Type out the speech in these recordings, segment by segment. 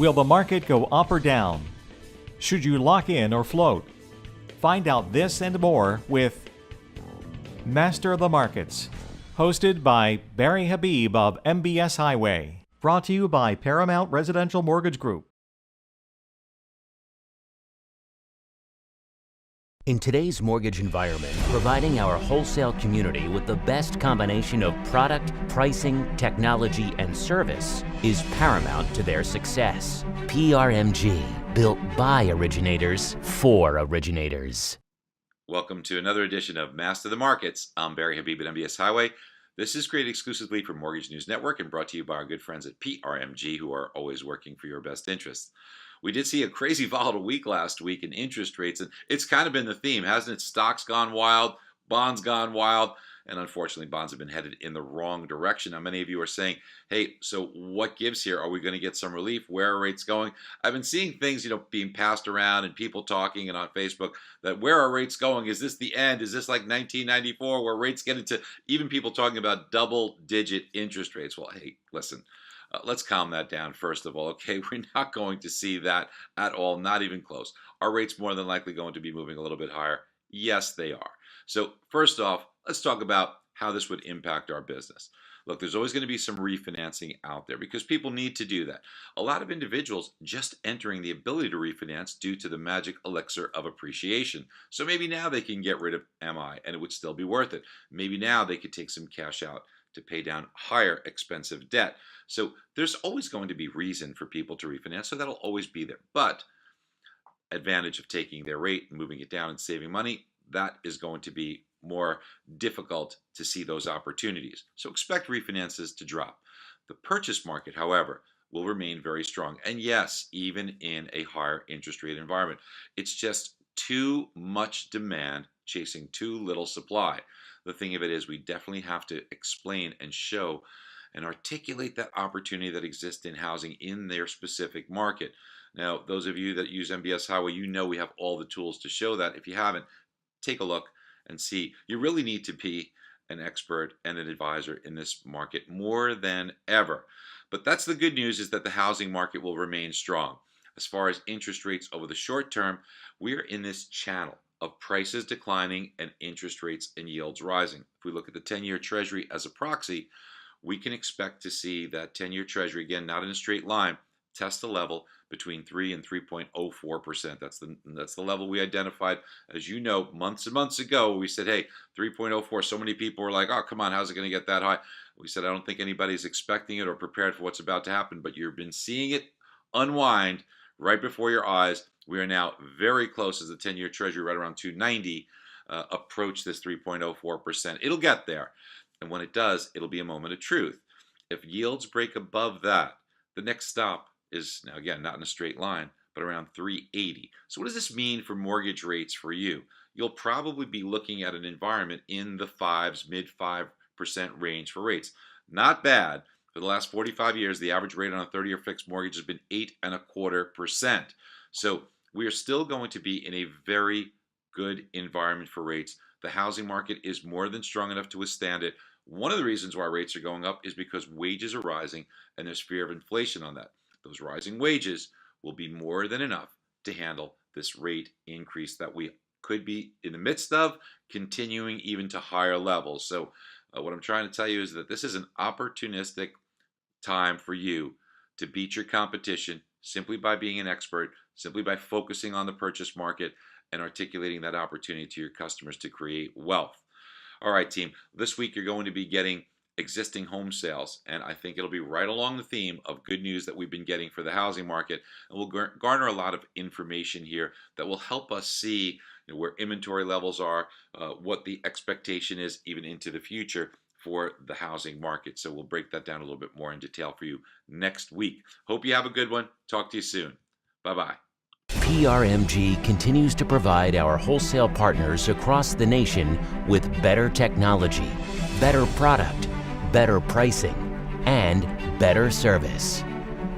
Will the market go up or down? Should you lock in or float? Find out this and more with Master of the Markets, hosted by Barry Habib of MBS Highway. Brought to you by Paramount Residential Mortgage Group. In today's mortgage environment, providing our wholesale community with the best combination of product, pricing, technology, and service is paramount to their success. PRMG, built by originators for originators. Welcome to another edition of Master of the Markets. I'm Barry Habib at MBS Highway. This is created exclusively for Mortgage News Network and brought to you by our good friends at PRMG, who are always working for your best interests. We did see a crazy volatile week last week in interest rates, and it's kind of been the theme, hasn't it? Stocks gone wild, bonds gone wild, and unfortunately bonds have been headed in the wrong direction. Now, many of you are saying, hey, so what gives here? Are we going to get some relief? Where are rates going? I've been seeing things, being passed around and people talking and on Facebook that where are rates going? Is this the end? Is this like 1994 where rates get into, even people talking about double-digit interest rates? Well, hey, listen. Let's calm that down first of all, okay? We're not going to see that at all, not even close. Are rates more than likely going to be moving a little bit higher? Yes, they are. So first off, let's talk about how this would impact our business. Look, there's always going to be some refinancing out there because people need to do that. A lot of individuals just entering the ability to refinance due to the magic elixir of appreciation. So maybe now they can get rid of MI and it would still be worth it. Maybe now they could take some cash out to pay down higher expensive debt. So there's always going to be reason for people to refinance, so that'll always be there. But advantage of taking their rate and moving it down and saving money, that is going to be more difficult to see those opportunities. So expect refinances to drop. The purchase market, however, will remain very strong. And yes, even in a higher interest rate environment, it's just too much demand chasing too little supply. The thing of it is we definitely have to explain and show and articulate that opportunity that exists in housing in their specific market. Now, those of you that use MBS Highway, you know we have all the tools to show that. If you haven't, take a look and see. You really need to be an expert and an advisor in this market more than ever. But that's the good news, is that the housing market will remain strong. As far as interest rates over the short term, we're in this channel of prices declining and interest rates and yields rising. If we look at the 10-year Treasury as a proxy, we can expect to see that 10-year Treasury, again, not in a straight line, test a level between 3 and 3.04%. That's the level we identified, as you know, months and months ago. We said, hey, 3.04. So many people were like, oh, come on, how's it going to get that high? We said, I don't think anybody's expecting it or prepared for what's about to happen, but you've been seeing it unwind right before your eyes. We are now very close as the 10-year Treasury, right around 290, approach this 3.04%. It'll get there. And when it does, it'll be a moment of truth. If yields break above that, the next stop is, now again, not in a straight line, but around 380. So what does this mean for mortgage rates for you? You'll probably be looking at an environment in the 5s, mid 5% range for rates. Not bad. For the last 45 years, the average rate on a 30-year fixed mortgage has been 8.25%. So we are still going to be in a very good environment for rates. The housing market is more than strong enough to withstand it. One of the reasons why rates are going up is because wages are rising and there's fear of inflation on that. Those rising wages will be more than enough to handle this rate increase that we could be in the midst of, continuing even to higher levels. So what I'm trying to tell you is that this is an opportunistic time for you to beat your competition simply by being an expert, simply by focusing on the purchase market and articulating that opportunity to your customers to create wealth. All right, team, this week you're going to be getting existing home sales, and I think it'll be right along the theme of good news that we've been getting for the housing market, and we'll garner a lot of information here that will help us see where inventory levels are, what the expectation is even into the future for the housing market. So we'll break that down a little bit more in detail for you next week. Hope you have a good one. Talk to you soon. Bye-bye. PRMG continues to provide our wholesale partners across the nation with better technology, better product, better pricing, and better service.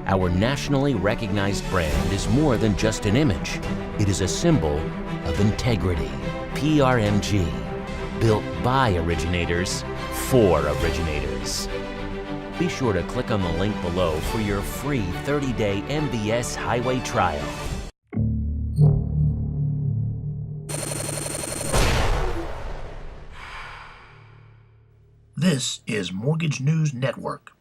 Our nationally recognized brand is more than just an image. It is a symbol of integrity. PRMG, built by originators for originators. Be sure to click on the link below for your free 30-day MBS highway trial. This is Mortgage News Network.